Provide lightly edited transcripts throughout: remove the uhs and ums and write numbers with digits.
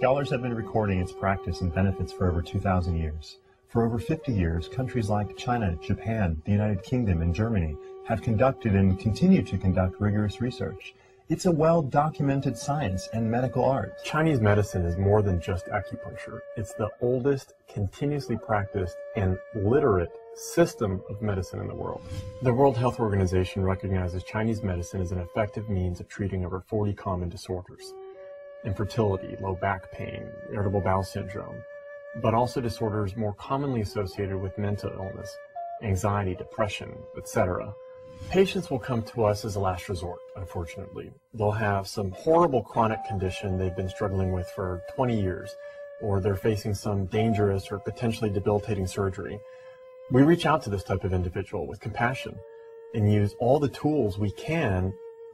Scholars have been recording its practice and benefits for over 2,000 years. For over 50 years, countries like China, Japan, the United Kingdom, and Germany have conducted and continue to conduct rigorous research. It's a well-documented science and medical art. Chinese medicine is more than just acupuncture. It's the oldest, continuously practiced, and literate system of medicine in the world. The World Health Organization recognizes Chinese medicine as an effective means of treating over 40 common disorders. Infertility, low back pain, irritable bowel syndrome, but also disorders more commonly associated with mental illness, anxiety, depression, etc. Patients will come to us as a last resort, unfortunately. They'll have some horrible chronic condition they've been struggling with for 20 years, or they're facing some dangerous or potentially debilitating surgery. We reach out to this type of individual with compassion and use all the tools we can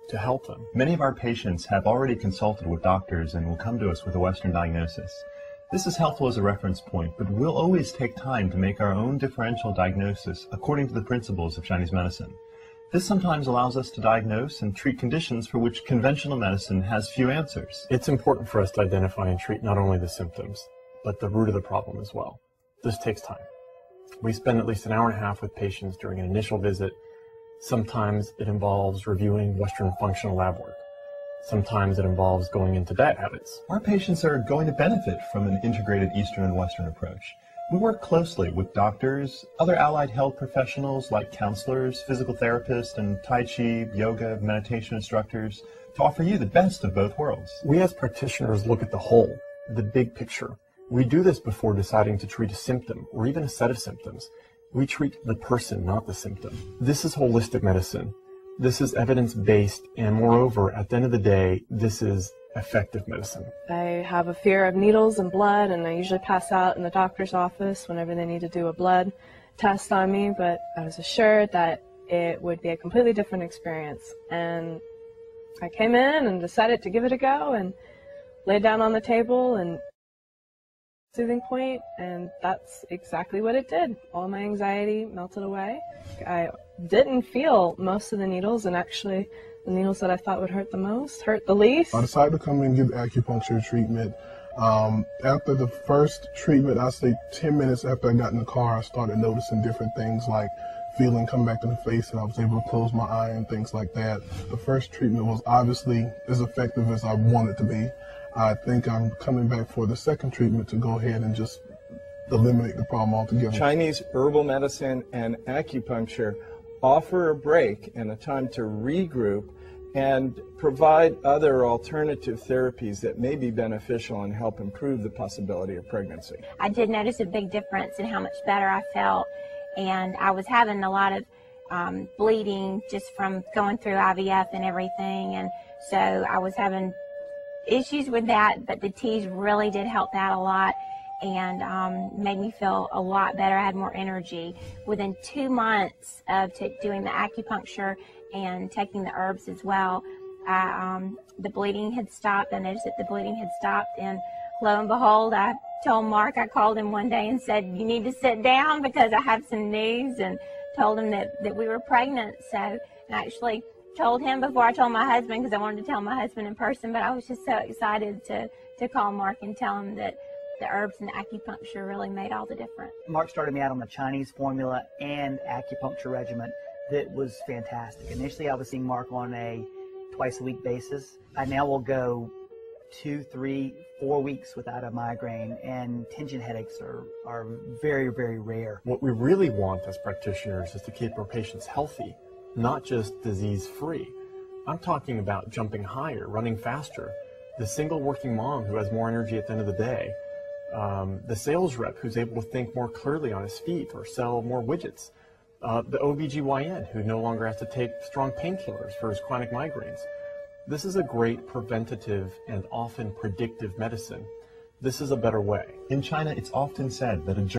to help them. Many of our patients have already consulted with doctors and will come to us with a Western diagnosis. This is helpful as a reference point, but we'll always take time to make our own differential diagnosis according to the principles of Chinese medicine. This sometimes allows us to diagnose and treat conditions for which conventional medicine has few answers. It's important for us to identify and treat not only the symptoms, but the root of the problem as well. This takes time. We spend at least an hour and a half with patients during an initial visit. Sometimes it involves reviewing Western functional lab work. Sometimes it involves going into diet habits. Our patients are going to benefit from an integrated Eastern and Western approach. We work closely with doctors, other allied health professionals like counselors, physical therapists, and Tai Chi, yoga, meditation instructors to offer you the best of both worlds. We as practitioners look at the whole, the big picture. We do this before deciding to treat a symptom or even a set of symptoms. We treat the person, not the symptom. This is holistic medicine. This is evidence-based, and moreover, at the end of the day, this is effective medicine. I have a fear of needles and blood, and I usually pass out in the doctor's office whenever they need to do a blood test on me, but I was assured that it would be a completely different experience. And I came in and decided to give it a go and laid down on the table and soothing point, and that's exactly what it did. All my anxiety melted away. I didn't feel most of the needles, and actually the needles that I thought would hurt the most hurt the least. I decided to come in and get acupuncture treatment. After the first treatment, I say 10 minutes after I got in the car, I started noticing different things like feeling come back to the face, and I was able to close my eye and things like that. The first treatment was obviously as effective as I wanted to be. I think I'm coming back for the second treatment to go ahead and just eliminate the problem altogether. Chinese herbal medicine and acupuncture offer a break and a time to regroup and provide other alternative therapies that may be beneficial and help improve the possibility of pregnancy. I did notice a big difference in how much better I felt, and I was having a lot of bleeding just from going through IVF and everything, and so I was having issues with that, but the teas really did help that a lot and made me feel a lot better. I had more energy. Within 2 months of doing the acupuncture and taking the herbs as well, the bleeding had stopped. I noticed that the bleeding had stopped, and lo and behold, I told Mark, I called him one day and said, you need to sit down because I have some news, and told him that we were pregnant. So I actually told him before I told my husband, because I wanted to tell my husband in person, but I was just so excited to call Mark and tell him that the herbs and acupuncture really made all the difference. Mark started me out on the Chinese formula and acupuncture regimen that was fantastic. Initially, I was seeing Mark on a twice-a-week basis. I now will go 2, 3, 4 weeks without a migraine, and tension headaches are very, very rare. What we really want as practitioners is to keep our patients healthy, not just disease-free. I'm talking about jumping higher, running faster, the single working mom who has more energy at the end of the day, the sales rep who's able to think more clearly on his feet or sell more widgets, the OBGYN who no longer has to take strong painkillers for his chronic migraines. This is a great preventative and often predictive medicine. This is a better way. In China, it's often said that a